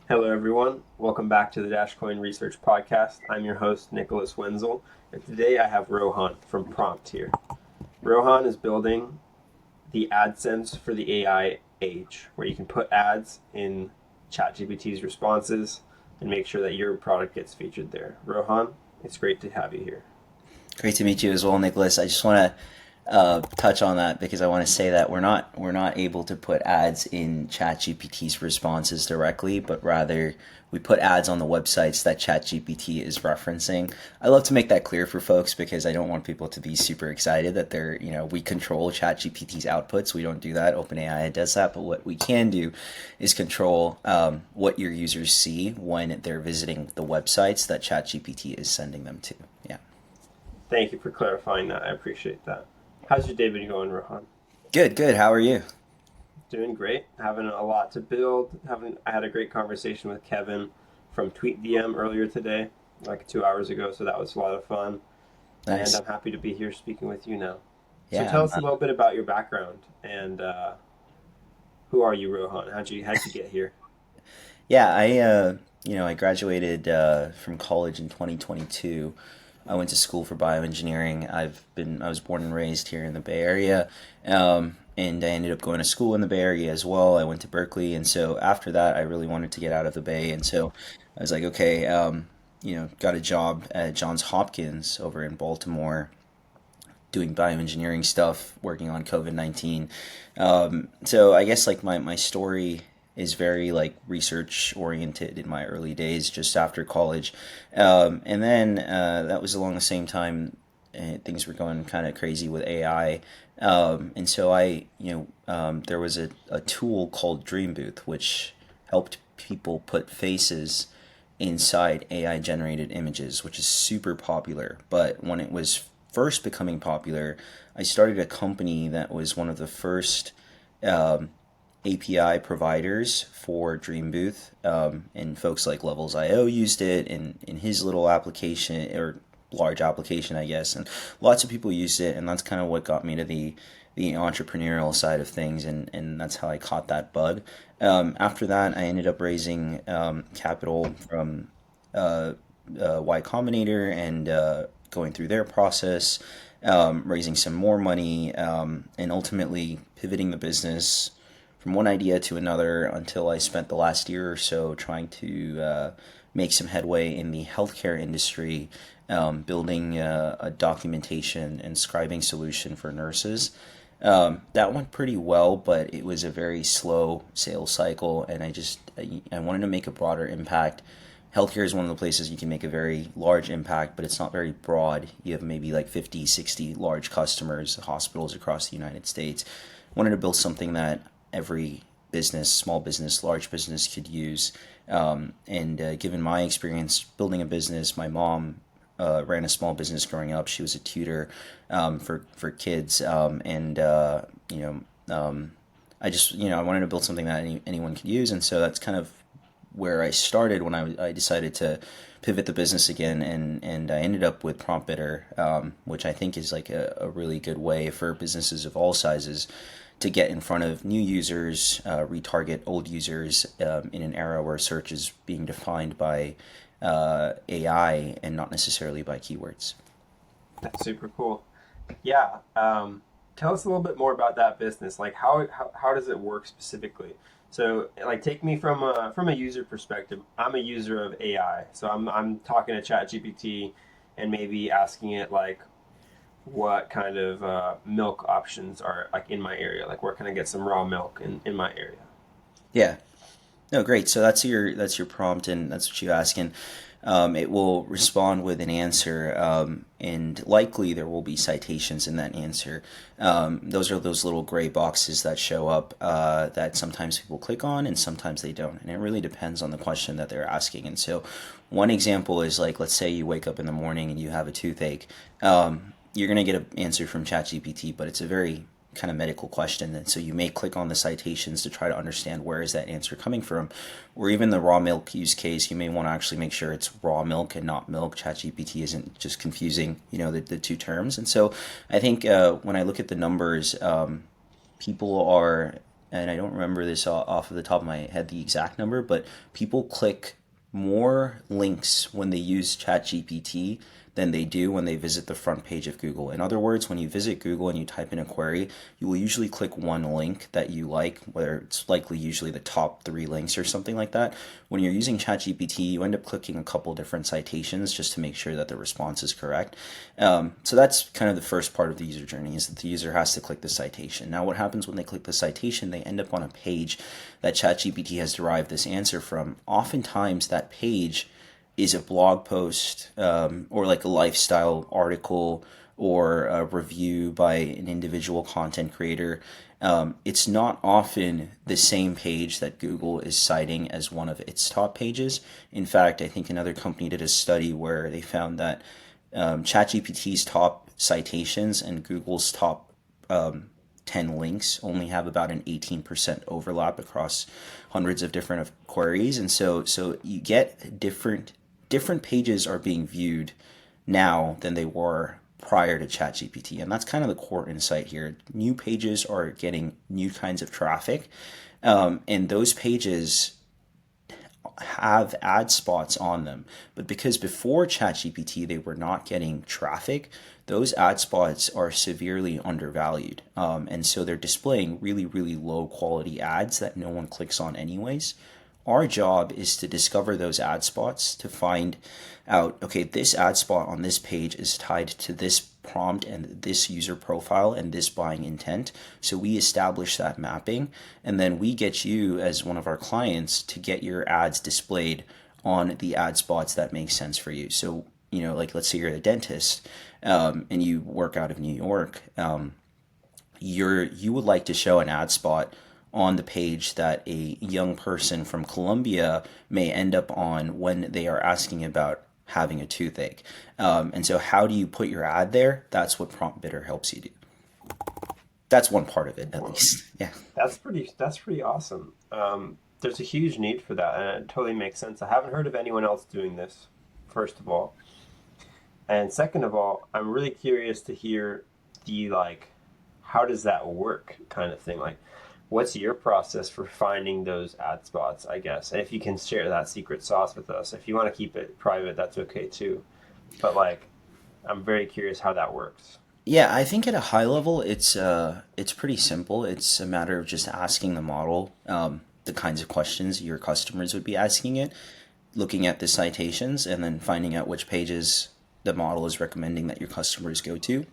Hello, everyone. Welcome back to the Dashcoin Research Podcast. I'm your host, Nicholas Wenzel, and today I have Rohan from Prompt here. Rohan is building the AdSense for the AI age, where you can put ads in ChatGPT's responses and make sure that your product gets featured there. Rohan, it's great to have you here. Great to meet you as well, Nicholas. I just want to touch on that because I want to say that we're not able to put ads in ChatGPT's responses directly, but rather we put ads on the websites that ChatGPT is referencing. I love to make that clear for folks because I don't want people to be super excited that we control ChatGPT's outputs. We don't do that. OpenAI does that, but what we can do is control what your users see when they're visiting the websites that ChatGPT is sending them to. Yeah. Thank you for clarifying that. I appreciate that. How's your day been going, Rohan? Good, good. How are you? Doing great. Having a lot to build. I had a great conversation with Kevin from TweetDM earlier today, like 2 hours ago. So that was a lot of fun, and Nice. I'm happy to be here speaking with you now. So Yeah. tell us a little bit about your background and who are you, Rohan? How'd you get here? Yeah, I graduated from college in 2022. I went to school for bioengineering. I was born and raised here in the Bay Area, and I ended up going to school in the Bay Area as well. I went to Berkeley, and so after that, I really wanted to get out of the Bay, and so I was like, okay, got a job at Johns Hopkins over in Baltimore, doing bioengineering stuff, working on COVID-19. So I guess like my story is very like research oriented in my early days, just after college, and then that was along the same time things were going kind of crazy with AI, and so there was a tool called Dream Booth which helped people put faces inside AI generated images, which is super popular. But when it was first becoming popular, I started a company that was one of the first API providers for Dream Booth, and folks like Levels.io used it in his little application or large application, I guess, and lots of people used it, and that's kind of what got me to the entrepreneurial side of things, and that's how I caught that bug. After that, I ended up raising capital from Y Combinator and going through their process, raising some more money, and ultimately pivoting the business from one idea to another until I spent the last year or so trying to make some headway in the healthcare industry, building a documentation and scribing solution for nurses. That went pretty well, but it was a very slow sales cycle, and I wanted to make a broader impact. Healthcare is one of the places you can make a very large impact, but it's not very broad. You have maybe like 50, 60 large customers, hospitals across the United States. I wanted to build something that every business, small business, large business could use. And given my experience building a business, my mom ran a small business growing up. She was a tutor for kids, and I wanted to build something that anyone could use, and so that's kind of where I started when I decided to pivot the business again, and I ended up with PromptBidder, which I think is like a really good way for businesses of all sizes to get in front of new users, retarget old users in an era where search is being defined by AI and not necessarily by keywords. That's super cool. Yeah. Tell us a little bit more about that business. Like how does it work specifically? So like take me from a user perspective. I'm a user of AI, so I'm talking to ChatGPT and maybe asking it like what kind of milk options are like in my area. Like where can I get some raw milk in my area? Yeah. No, great. So that's your prompt, and that's what you ask, and it will respond with an answer, and likely there will be citations in that answer. Those are those little gray boxes that show up that sometimes people click on and sometimes they don't, and it really depends on the question that they're asking. And so, one example is like, let's say you wake up in the morning and you have a toothache. You're gonna get an answer from ChatGPT, but it's a very kind of medical question, and so you may click on the citations to try to understand where is that answer coming from. Or even the raw milk use case, you may want to actually make sure it's raw milk and not milk. ChatGPT isn't just confusing the two terms. And so I think when I look at the numbers, people are and I don't remember this off of the top of my head, the exact number, but people click more links when they use ChatGPT than they do when they visit the front page of Google. In other words, when you visit Google and you type in a query, you will usually click one link that you like, whether it's likely usually the top three links or something like that. When you're using ChatGPT, you end up clicking a couple different citations just to make sure that the response is correct. So that's kind of the first part of the user journey, is that the user has to click the citation. Now, what happens when they click the citation? They end up on a page that ChatGPT has derived this answer from. Oftentimes, that page is a blog post, or like a lifestyle article or a review by an individual content creator. It's not often the same page that Google is citing as one of its top pages. In fact, I think another company did a study where they found that ChatGPT's top citations and Google's top 10 links only have about an 18% overlap across hundreds of different queries. And so you get different pages are being viewed now than they were prior to ChatGPT. And that's kind of the core insight here. New pages are getting new kinds of traffic, and those pages have ad spots on them. But because before ChatGPT they were not getting traffic, those ad spots are severely undervalued. And so they're displaying really, really low quality ads that no one clicks on anyways. Our job is to discover those ad spots, to find out, okay, this ad spot on this page is tied to this prompt and this user profile and this buying intent. So we establish that mapping, and then we get you as one of our clients to get your ads displayed on the ad spots that make sense for you. So, like let's say you're a dentist, and you work out of New York, you would like to show an ad spot on the page that a young person from Colombia may end up on when they are asking about having a toothache. And so how do you put your ad there? That's what PromptBidder helps you do. That's one part of it, at least. Yeah. That's pretty awesome. There's a huge need for that, and it totally makes sense. I haven't heard of anyone else doing this, first of all. And second of all, I'm really curious to hear the how does that work kind of thing. What's your process for finding those ad spots, I guess? And if you can share that secret sauce with us. If you want to keep it private, that's okay too. But I'm very curious how that works. Yeah, I think at a high level, it's pretty simple. It's a matter of just asking the model the kinds of questions your customers would be asking it, looking at the citations, and then finding out which pages the model is recommending that your customers go to,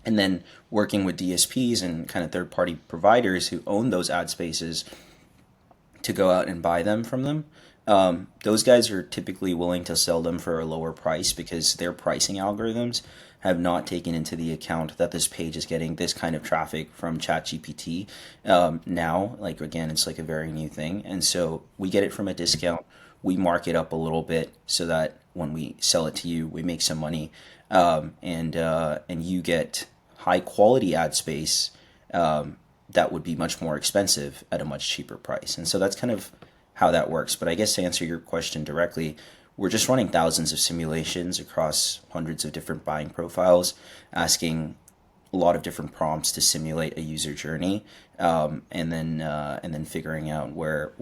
and then working with DSPs and kind of third-party providers who own those ad spaces to go out and buy them from them. Those guys are typically willing to sell them for a lower price because their pricing algorithms have not taken into the account that this page is getting this kind of traffic from ChatGPT. Now, again, it's a very new thing. And so we get it from a discount. We mark it up a little bit so that when we sell it to you, we make some money. And you get high quality ad space that would be much more expensive at a much cheaper price. And so that's kind of how that works. But I guess to answer your question directly, we're just running thousands of simulations across hundreds of different buying profiles, asking a lot of different prompts to simulate a user journey, and then figuring out where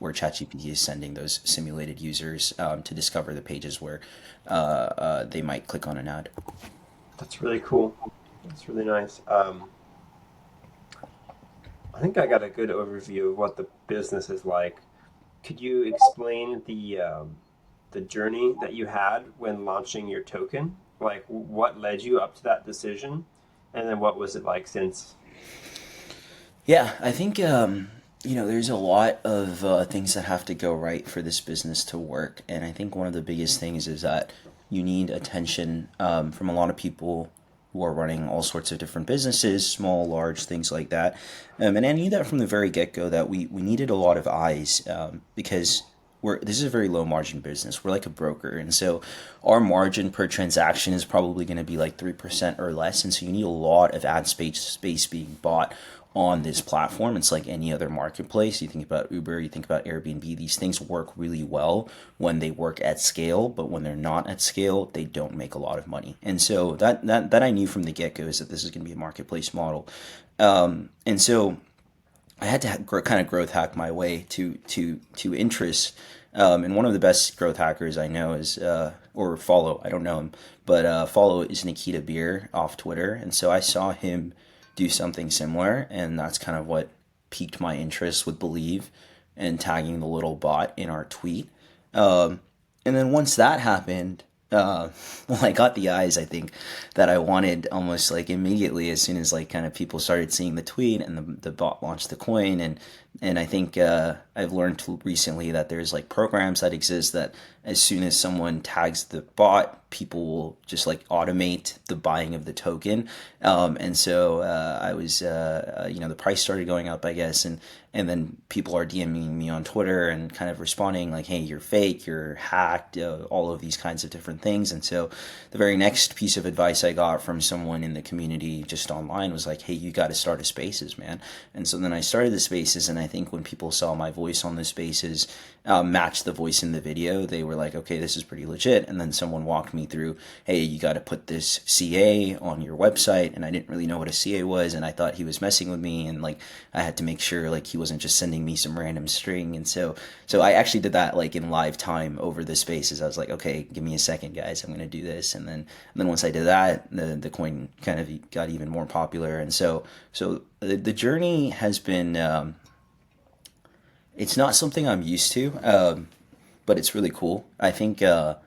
ChatGPT is sending those simulated users to discover the pages where they might click on an ad. That's really cool. That's really nice. I think I got a good overview of what the business is like. Could you explain the journey that you had when launching your token? What led you up to that decision, and then what was it like since? Yeah, I think there's a lot of things that have to go right for this business to work, and I think one of the biggest things is that you need attention from a lot of people who are running all sorts of different businesses, small, large, things like that. And I knew that from the very get-go that we needed a lot of eyes because this is a very low margin business. We're like a broker. And so our margin per transaction is probably going to be 3% or less. And so you need a lot of ad space being bought on this platform. It's like any other marketplace. You think about Uber, you think about Airbnb. These things work really well when they work at scale, but when they're not at scale, they don't make a lot of money. And so that I knew from the get-go is that this is going to be a marketplace model. And so I had to kind of growth hack my way to interest. And one of the best growth hackers I know is or follow. I don't know him, but follow is Nikita Beer off Twitter, and so I saw him do something similar, and that's kind of what piqued my interest with Believe and tagging the little bot in our tweet. Um, and then once that happened, well, I got the eyes, I think, that I wanted almost like immediately as soon as like kind of people started seeing the tweet and the bot launched the coin. And I think I've learned recently that there's like programs that exist that as soon as someone tags the bot, people will just like automate the buying of the token. And so I was, the price started going up, I guess, and then people are DMing me on Twitter and kind of responding like, "Hey, you're fake, you're hacked," all of these kinds of different things. And so the very next piece of advice I got from someone in the community just online was like, "Hey, you got to start a Spaces, man." And so then I started the Spaces, and I think when people saw my voice on the Spaces match the voice in the video, they were like, "Okay, this is pretty legit." And then someone walked me through, "Hey, you got to put this CA on your website," and I didn't really know what a CA was, and I thought he was messing with me, and like I had to make sure like he wasn't just sending me some random string. And so I actually did that like in live time over the Spaces. I was like, "Okay, give me a second, guys, I'm gonna do this." And then once I did that, the coin kind of got even more popular. And so the journey has been it's not something I'm used to, but it's really cool. I think about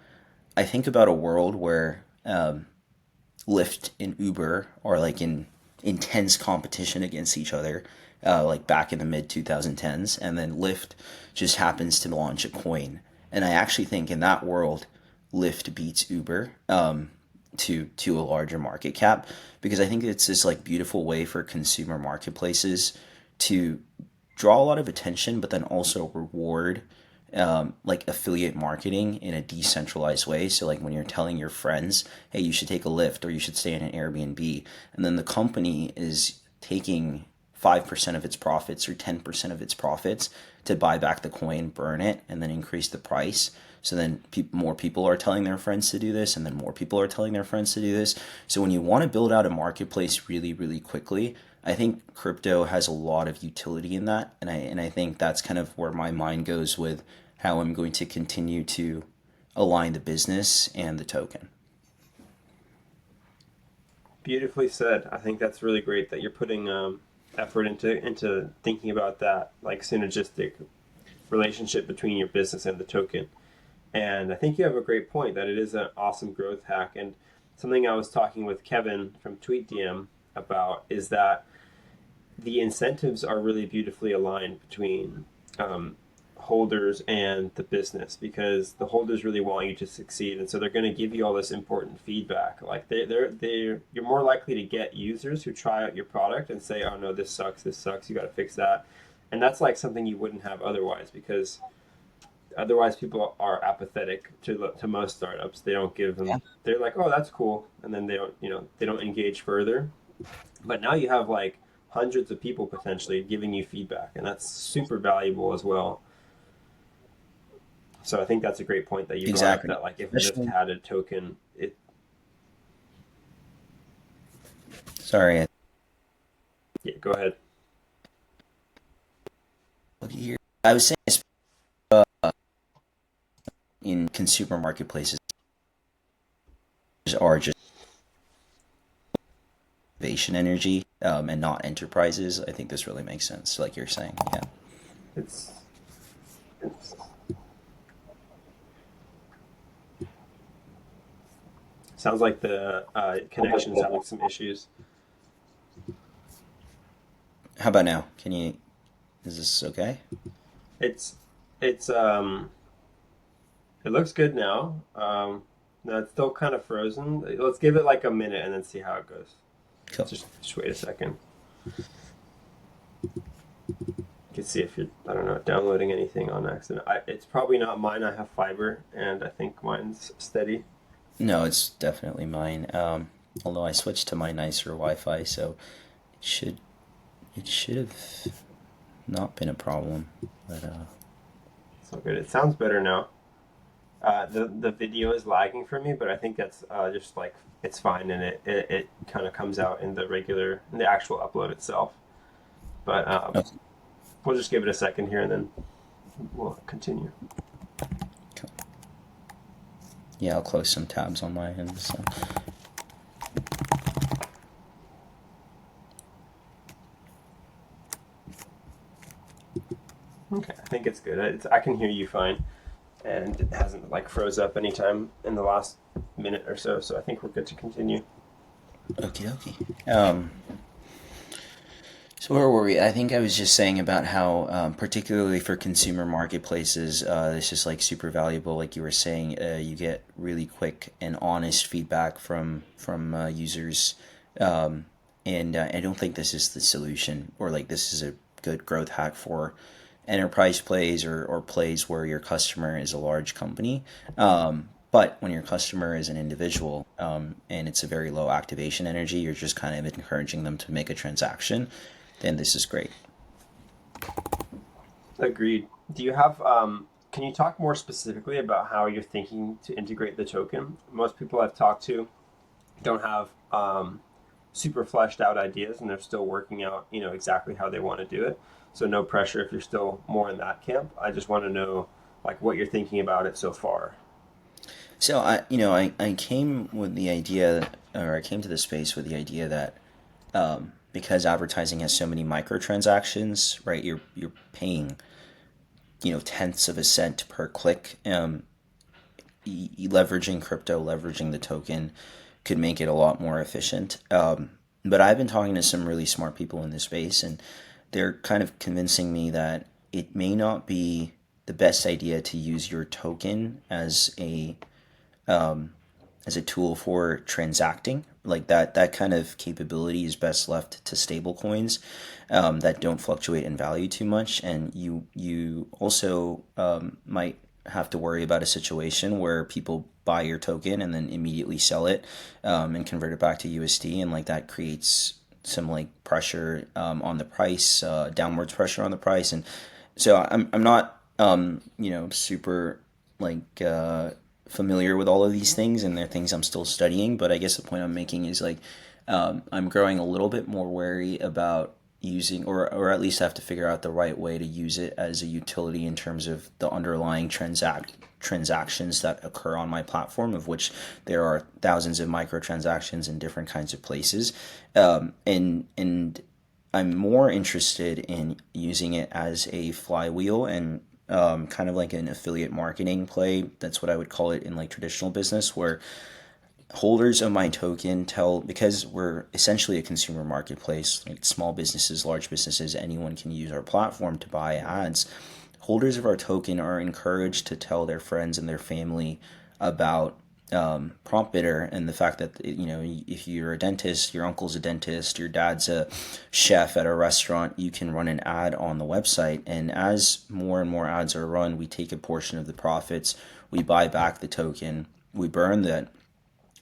a world where Lyft and Uber are like in intense competition against each other, like back in the mid 2010s, and then Lyft just happens to launch a coin. And I actually think in that world, Lyft beats Uber to a larger market cap, because I think it's this like beautiful way for consumer marketplaces to draw a lot of attention, but then also reward like affiliate marketing in a decentralized way. So like when you're telling your friends, "Hey, you should take a Lyft or you should stay in an Airbnb," and then the company is taking 5% of its profits or 10% of its profits to buy back the coin, burn it, and then increase the price. So then more people are telling their friends to do this, and then more people are telling their friends to do this. So when you want to build out a marketplace really, really quickly, I think crypto has a lot of utility in that, and I think that's kind of where my mind goes with how I'm going to continue to align the business and the token. Beautifully said. I think that's really great that you're putting effort into thinking about that like synergistic relationship between your business and the token. And I think you have a great point that it is an awesome growth hack. And something I was talking with Kevin from TweetDM about is that the incentives are really beautifully aligned between holders and the business, because the holders really want you to succeed, and so they're going to give you all this important feedback. Like you're more likely to get users who try out your product and say, "Oh no, this sucks, you got to fix that," and that's like something you wouldn't have otherwise, because otherwise people are apathetic to most startups. They don't give Yeah. them. They're like, "Oh, that's cool," and then they don't engage further. But now you have like hundreds of people potentially giving you feedback, and that's super valuable as well. So I think that's a great point that you brought up, Exactly. that like if Lyft Especially, had a token, it sorry, yeah, go ahead. I was saying in consumer marketplaces are just innovation energy, and not enterprises. I think this really makes sense, like you're saying. Yeah. It's it's sounds like the connection's having some issues. How about now? Is this okay? It's it's it looks good now. No, it's still kind of frozen. Let's give it like a minute and then see how it goes. Cool. Just wait a second. You can see if you're, I don't know, downloading anything on accident. It's probably not mine. I have fiber, and I think mine's steady. No, it's definitely mine. Although I switched to my nicer Wi-Fi, so it should it should have not been a problem. But So good. It sounds better now. The video is lagging for me, but I think that's just like it's fine, and it kind of comes out in the actual upload itself. But oh, We'll just give it a second here and then we'll continue. Cool. Yeah, I'll close some tabs on my end. So. Okay, I think it's good. I can hear you fine, and it hasn't like froze up anytime in the last minute or so. So I think we're good to continue. Okie dokie. So where were we? I think I was just saying about how, particularly for consumer marketplaces, it's just like super valuable. Like you were saying, you get really quick and honest feedback from users, and I don't think this is the solution, or like this is a good growth hack for enterprise plays, or plays where your customer is a large company. But when your customer is an individual, and it's a very low activation energy, you're just kind of encouraging them to make a transaction, then this is great. Agreed. Do you have, can you talk more specifically about how you're thinking to integrate the token? Most people I've talked to don't have super fleshed out ideas and they're still working out, exactly how they want to do it. So no pressure if you're still more in that camp. I just want to know like what you're thinking about it so far. So I came with the idea, or I came to the space with the idea that, because advertising has so many microtransactions, right? You're paying, tenths of a cent per click. Leveraging crypto, leveraging the token, could make it a lot more efficient. But I've been talking to some really smart people in this space, and they're kind of convincing me that it may not be the best idea to use your token as a tool for transacting. Like that kind of capability is best left to stable coins, that don't fluctuate in value too much. And you also, might have to worry about a situation where people buy your token and then immediately sell it, and convert it back to USD, and like that creates some like pressure, on the price, downwards pressure on the price. And so I'm not, super like, familiar with all of these things, and they're things I'm still studying. But I guess the point I'm making is like, I'm growing a little bit more wary about using, or at least have to figure out the right way to use it as a utility in terms of the underlying transactions that occur on my platform, of which there are thousands of microtransactions in different kinds of places, and I'm more interested in using it as a flywheel, and, kind of like an affiliate marketing play. That's what I would call it in like traditional business, where holders of my token tell, because we're essentially a consumer marketplace, like small businesses, large businesses, anyone can use our platform to buy ads. Holders of our token are encouraged to tell their friends and their family about, PromptBidder, and the fact that, if you're a dentist, your uncle's a dentist, your dad's a chef at a restaurant, you can run an ad on the website. And as more and more ads are run, we take a portion of the profits, we buy back the token, we burn that,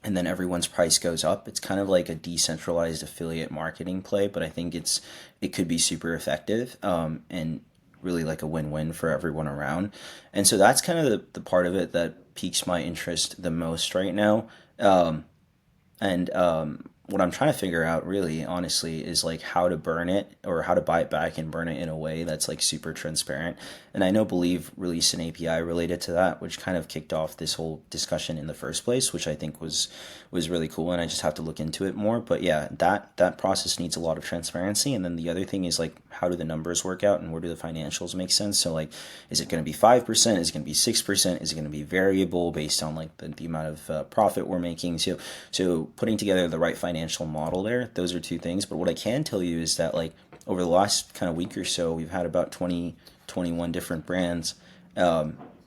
and then everyone's price goes up. It's kind of like a decentralized affiliate marketing play, but I think it could be super effective, and really like a win-win for everyone around. And so that's kind of the part of it that piques my interest the most right now. And what I'm trying to figure out, really, honestly, is like how to burn it, or how to buy it back and burn it in a way that's like super transparent. And I know Believe released an API related to that, which kind of kicked off this whole discussion in the first place, which I think was really cool. And I just have to look into it more. But yeah, that process needs a lot of transparency. And then the other thing is like, how do the numbers work out, and where do the financials make sense? So like, is it going to be 5%? Is it going to be 6%? Is it going to be variable based on like the amount of profit we're making? So putting together the right financial model there, those are two things. But what I can tell you is that like over the last kind of week or so, we've had about 21 different brands,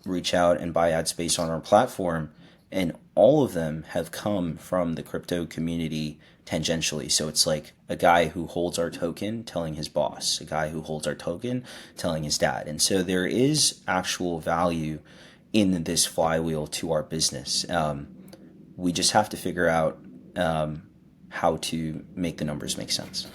reach out and buy ad space on our platform, and all of them have come from the crypto community tangentially. So it's like a guy who holds our token telling his boss, a guy who holds our token telling his dad. And so there is actual value in this flywheel to our business. We just have to figure out, how to make the numbers make sense.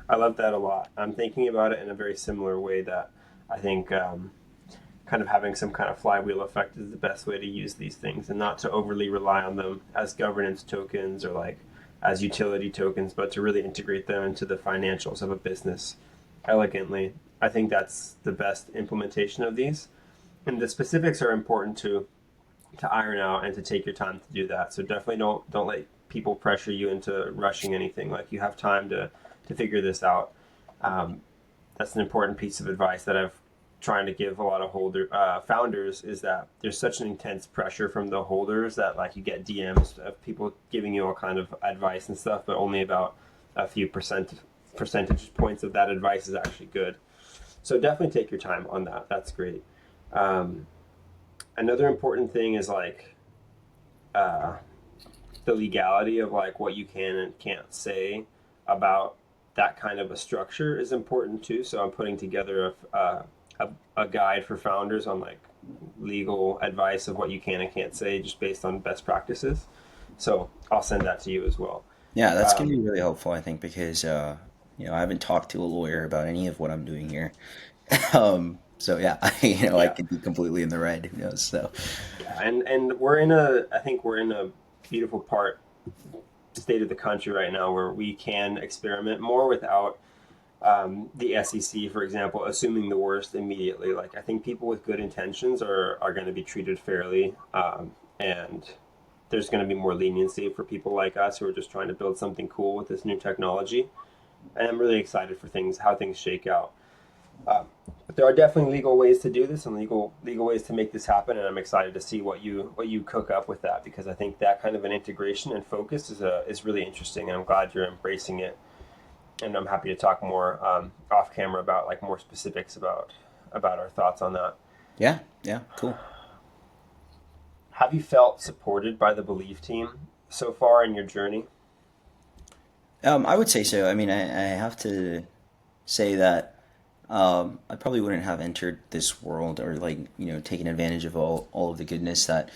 I love that a lot. I'm thinking about it in a very similar way, that I think, kind of having some kind of flywheel effect is the best way to use these things, and not to overly rely on them as governance tokens, or like as utility tokens, but to really integrate them into the financials of a business elegantly. I think that's the best implementation of these. And the specifics are important to iron out and to take your time to do that. So definitely don't let people pressure you into rushing anything. Like you have time to figure this out. That's an important piece of advice that I've trying to give a lot of founders is that there's such an intense pressure from the holders that like you get DMs of people giving you all kind of advice and stuff, but only about a few percentage points of that advice is actually good. So definitely take your time on that. That's great. Another important thing is like the legality of like what you can and can't say about that kind of a structure is important too. So I'm putting together a guide for founders on like legal advice of what you can and can't say just based on best practices. So I'll send that to you as well. Yeah, that's going to Um, be really helpful, I think, because I haven't talked to a lawyer about any of what I'm doing here. So yeah, I yeah, could be completely in the right. Who knows? So yeah, and I think we're in a beautiful state of the country right now where we can experiment more without the SEC, for example, assuming the worst immediately. Like I think people with good intentions are going to be treated fairly, and there's going to be more leniency for people like us who are just trying to build something cool with this new technology. And I'm really excited for how things shake out. But there are definitely legal ways to do this and legal ways to make this happen, and I'm excited to see what you cook up with that because I think that kind of an integration and focus is really interesting, and I'm glad you're embracing it. And I'm happy to talk more off camera about like more specifics about our thoughts on that. yeah, yeah, cool. Have you felt supported by the Believe team so far in your journey? I would say so. I mean, I have to say that I probably wouldn't have entered this world or like taken advantage of all of the goodness that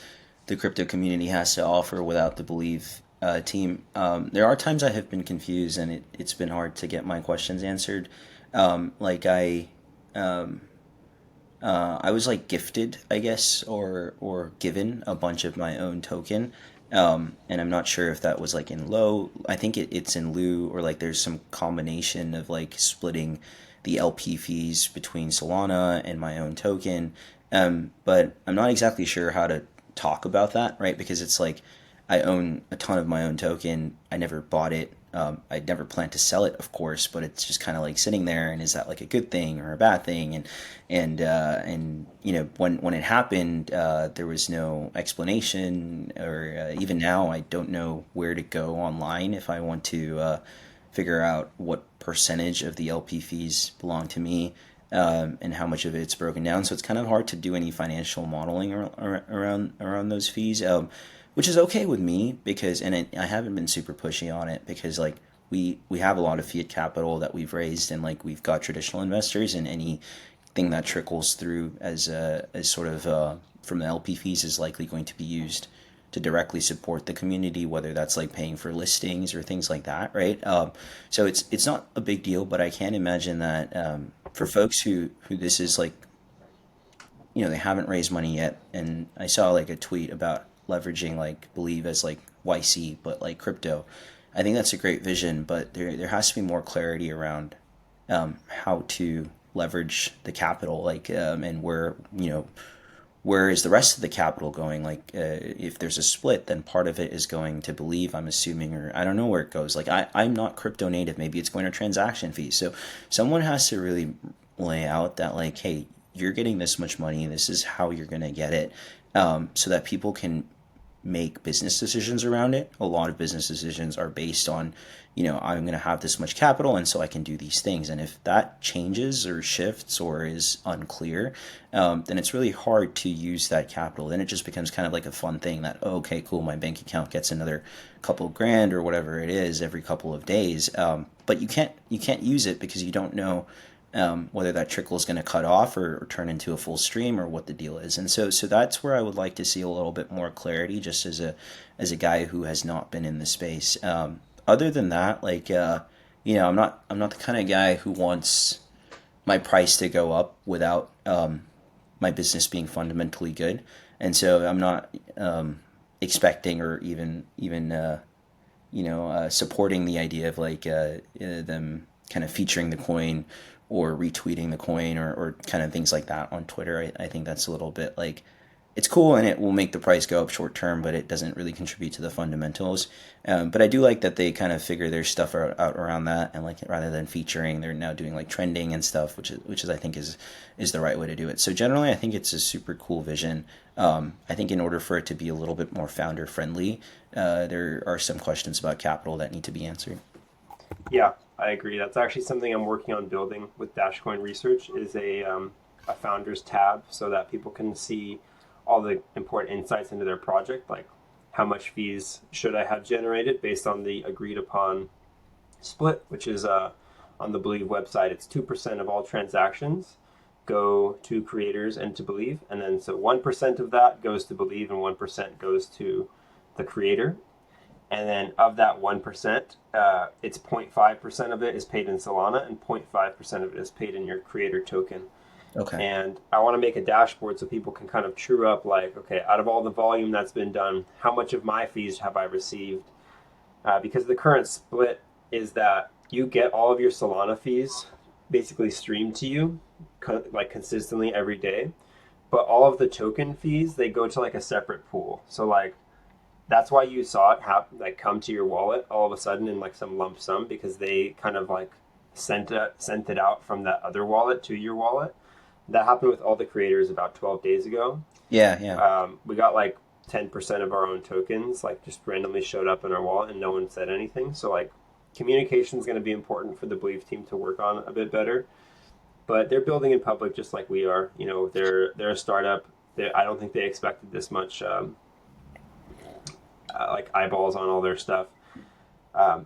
the crypto community has to offer without the Believe team. There are times I have been confused and it's been hard to get my questions answered. Like I was like gifted, I guess, or given a bunch of my own token. And I'm not sure if that was like in low. I think it's in lieu, or like there's some combination of like splitting the LP fees between Solana and my own token. But I'm not exactly sure how to talk about that, right? Because it's like I own a ton of my own token. I never bought it. I never plan to sell it, of course, but it's just kind of like sitting there. And is that like a good thing or a bad thing? And when it happened, there was no explanation, or even now, I don't know where to go online if I want to figure out what percentage of the LP fees belong to me. And how much of it's broken down, so it's kind of hard to do any financial modeling around those fees. Which is okay with me because, I haven't been super pushy on it because like we have a lot of fiat capital that we've raised, and like we've got traditional investors, and anything that trickles through as sort of from the LP fees is likely going to be used to directly support the community, whether that's like paying for listings or things like that, right? So it's not a big deal, but I can imagine that for folks who this is like, they haven't raised money yet. And I saw like a tweet about leveraging like Believe as like YC, but like crypto. I think that's a great vision, but there has to be more clarity around how to leverage the capital, like and where is the rest of the capital going? Like if there's a split, then part of it is going to Believe, I'm assuming, or I don't know where it goes. Like I'm not crypto native. Maybe it's going to transaction fees. So someone has to really lay out that like, hey, you're getting this much money. This is how you're going to get it, so that people can make business decisions around it. A lot of business decisions are based on, I'm going to have this much capital, and so I can do these things. And if that changes or shifts or is unclear, then it's really hard to use that capital. Then it just becomes kind of like a fun thing that, oh, okay, cool, my bank account gets another couple grand or whatever it is every couple of days. But you can't use it because you don't know whether that trickle is going to cut off or turn into a full stream, or what the deal is. And so that's where I would like to see a little bit more clarity, just as a guy who has not been in the space. Other than that, like I'm not the kind of guy who wants my price to go up without my business being fundamentally good. And so I'm not expecting or even supporting the idea of them kind of featuring the coin or retweeting the coin or kind of things like that on Twitter. I think that's a little bit like it's cool and it will make the price go up short term, but it doesn't really contribute to the fundamentals. But I do like that they kind of figure their stuff out around that, and like rather than featuring, they're now doing like trending and stuff, which is I think is the right way to do it. So generally, I think it's a super cool vision. I think in order for it to be a little bit more founder friendly, there are some questions about capital that need to be answered. Yeah, I agree. That's actually something I'm working on building with Dashcoin Research is a founders tab so that people can see all the important insights into their project, like how much fees should I have generated based on the agreed upon split, which is on the Believe website. It's 2% of all transactions go to creators and to Believe, and then so 1% of that goes to Believe and 1% goes to the creator. And then of that 1%, it's 0.5% of it is paid in Solana and 0.5% of it is paid in your creator token. Okay. And I want to make a dashboard so people can kind of true up like, okay, out of all the volume that's been done, how much of my fees have I received? Because the current split is that you get all of your Solana fees basically streamed to you like consistently every day. But all of the token fees, they go to like a separate pool. So like that's why you saw it like come to your wallet all of a sudden in like some lump sum because they kind of like sent it out from that other wallet to your wallet. That happened with all the creators about 12 days ago. Yeah, yeah. We got like 10% of our own tokens like just randomly showed up in our wallet and no one said anything. So like communication is going to be important for the Believe team to work on a bit better. But they're building in public just like we are. They're a startup. I don't think they expected this much like eyeballs on all their stuff.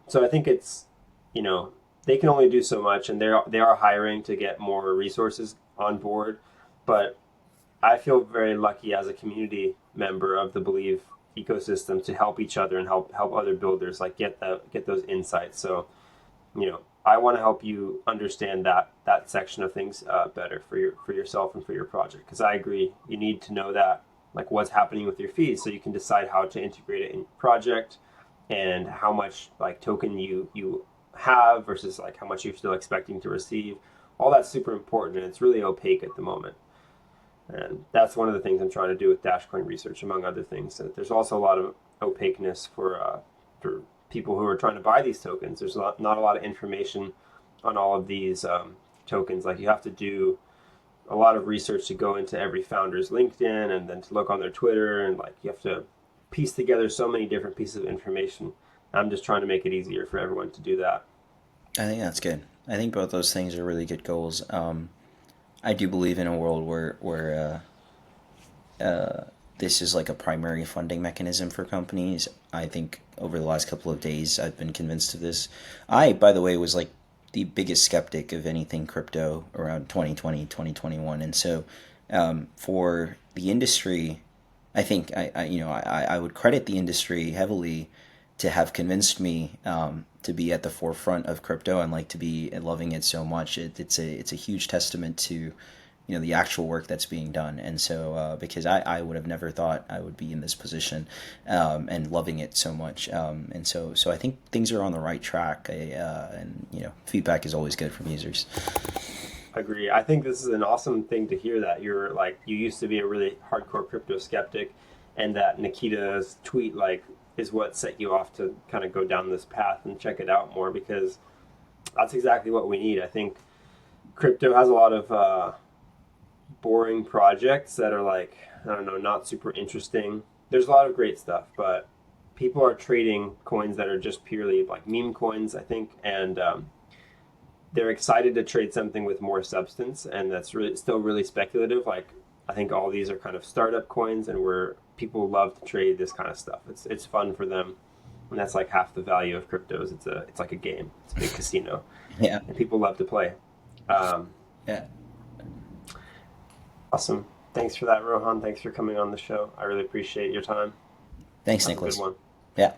So I think it's, they can only do so much, and they are hiring to get more resources on board. But I feel very lucky as a community member of the Believe ecosystem to help each other and help other builders like get those insights. So, I want to help you understand that section of things better for yourself and for your project, because I agree you need to know that like what's happening with your fees so you can decide how to integrate it in your project and how much like token you have versus like how much you're still expecting to receive. All that's super important, and it's really opaque at the moment. And that's one of the things I'm trying to do with Dashcoin Research, among other things. That there's also a lot of opaqueness for people who are trying to buy these tokens. There's not a lot of information on all of these tokens. Like you have to do a lot of research to go into every founder's LinkedIn and then to look on their Twitter, and like you have to piece together so many different pieces of information. I'm just trying to make it easier for everyone to do that. I think that's good. I think both those things are really good goals. I do believe in a world where this is like a primary funding mechanism for companies. I think over the last couple of days, I've been convinced of this. I, by the way, was like the biggest skeptic of anything crypto around 2020, 2021. And so for the industry, I think I would credit the industry heavily to have convinced me to be at the forefront of crypto and like to be loving it so much. It's a huge testament to the actual work that's being done. And so because I would have never thought I would be in this position and loving it so much. And so I think things are on the right track. And feedback is always good from users. Agree. I think this is an awesome thing to hear that you used to be a really hardcore crypto skeptic, and that Nikita's tweet is what set you off to kind of go down this path and check it out more, because that's exactly what we need. I think crypto has a lot of boring projects that are I don't know, not super interesting. There's a lot of great stuff, but people are trading coins that are just purely like meme coins, I think, and they're excited to trade something with more substance, and that's still really speculative. I think all these are kind of startup coins, and where people love to trade this kind of stuff. It's fun for them, and that's like half the value of cryptos. It's like a game. It's a big casino. Yeah, and people love to play. Yeah. Awesome. Thanks for that, Rohan. Thanks for coming on the show. I really appreciate your time. Thanks, Have Nicholas. A good one. Yeah.